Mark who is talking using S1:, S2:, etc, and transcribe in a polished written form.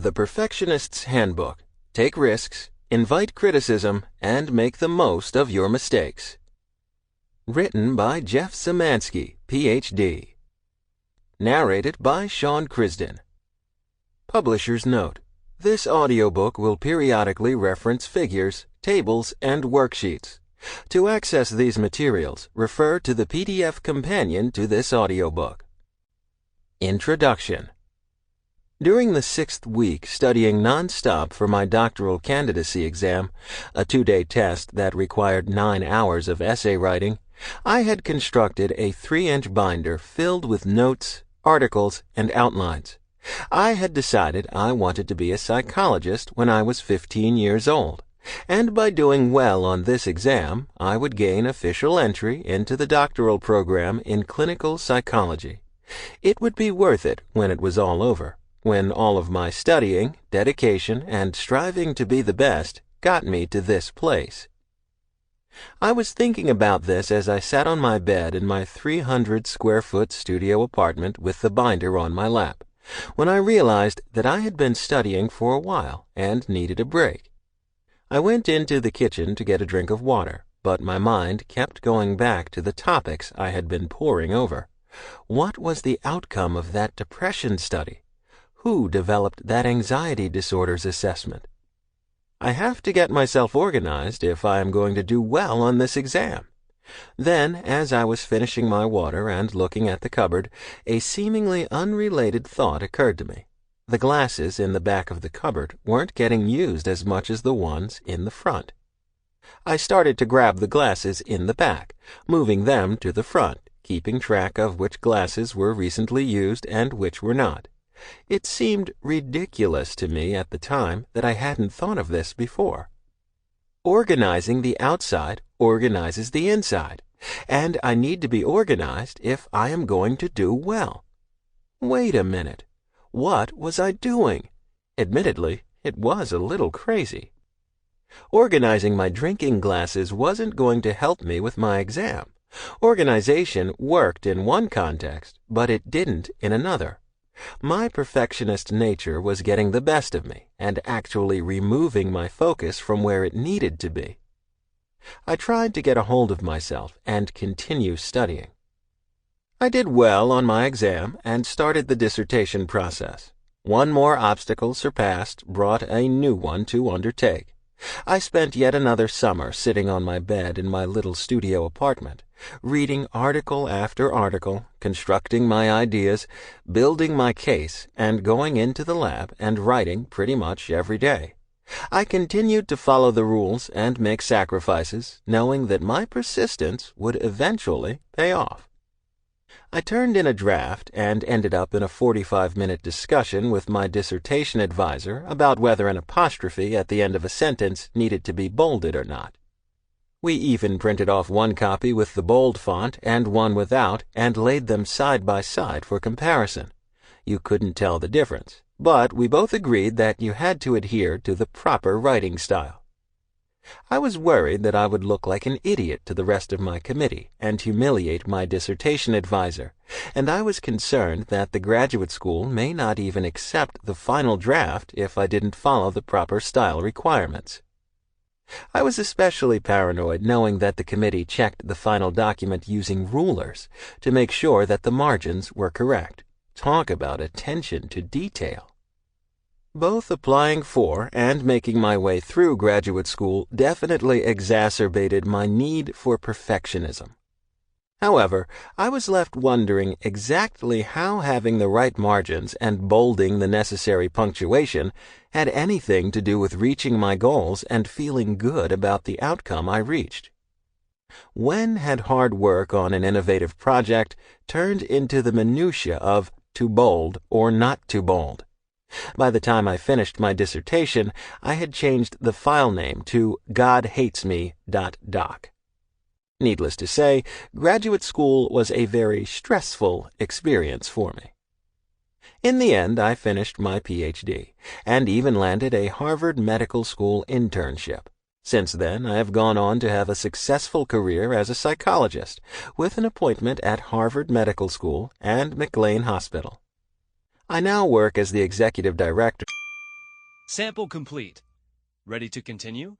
S1: The Perfectionist's Handbook. Take risks, invite criticism, and make the most of your mistakes. Written by Jeff Szymanski, Ph.D. Narrated by Crisden. Publisher's note: this audiobook will periodically reference figures, tables, and worksheets. To access these materials, refer to the PDF companion to this audiobook. Introduction. During the 6th week studying non-stop for my doctoral candidacy exam, a 2-day test that required 9 hours of essay writing, I had constructed a 3-inch binder filled with notes, articles, and outlines. I had decided I wanted to be a psychologist when I was 15 years old, and by doing well on this exam, I would gain official entry into the doctoral program in clinical psychology. It would be worth it when it was all over, when all of my studying, dedication, and striving to be the best got me to this place. I was thinking about this as I sat on my bed in my 300-square-foot studio apartment with the binder on my lap, when I realized that I had been studying for a while and needed a break. I went into the kitchen to get a drink of water, but my mind kept going back to the topics I had been poring over. What was the outcome of that depression study? Who developed that anxiety disorders assessment? I have to get myself organized if I am going to do well on this exam. Then, as I was finishing my water and looking at the cupboard, a seemingly unrelated thought occurred to me. The glasses in the back of the cupboard weren't getting used as much as the ones in the front. I started to grab the glasses in the back, moving them to the front, keeping track of which glasses were recently used and which were not. It seemed ridiculous to me at the time that I hadn't thought of this before. Organizing the outside organizes the inside, and I need to be organized if I am going to do well. Wait a minute. What was I doing? Admittedly, it was a little crazy. Organizing my drinking glasses wasn't going to help me with my exam. Organization worked in one context, but it didn't in another. My perfectionist nature was getting the best of me and actually removing my focus from where it needed to be. I tried to get a hold of myself and continue studying. I did well on my exam and started the dissertation process. One more obstacle surpassed brought a new one to undertake. I spent yet another summer sitting on my bed in my little studio apartment, reading article after article, constructing my ideas, building my case, and going into the lab and writing pretty much every day. I continued to follow the rules and make sacrifices, knowing that my persistence would eventually pay off. I turned in a draft and ended up in a 45-minute discussion with my dissertation advisor about whether an apostrophe at the end of a sentence needed to be bolded or not. We even printed off one copy with the bold font and one without and laid them side by side for comparison. You couldn't tell the difference, but we both agreed that you had to adhere to the proper writing style. I was worried that I would look like an idiot to the rest of my committee and humiliate my dissertation advisor, and I was concerned that the graduate school may not even accept the final draft if I didn't follow the proper style requirements. I was especially paranoid knowing that the committee checked the final document using rulers to make sure that the margins were correct. Talk about attention to detail. Both applying for and making my way through graduate school definitely exacerbated my need for perfectionism. However, I was left wondering exactly how having the right margins and bolding the necessary punctuation had anything to do with reaching my goals and feeling good about the outcome I reached. When had hard work on an innovative project turned into the minutiae of too bold or not too bold? By the time I finished my dissertation, I had changed the file name to godhatesme.doc. Needless to say, graduate school was a very stressful experience for me. In the end, I finished my Ph.D. and even landed a Harvard Medical School internship. Since then, I have gone on to have a successful career as a psychologist, with an appointment at Harvard Medical School and McLean Hospital. I now work as the executive director
S2: Sample complete. Ready to continue?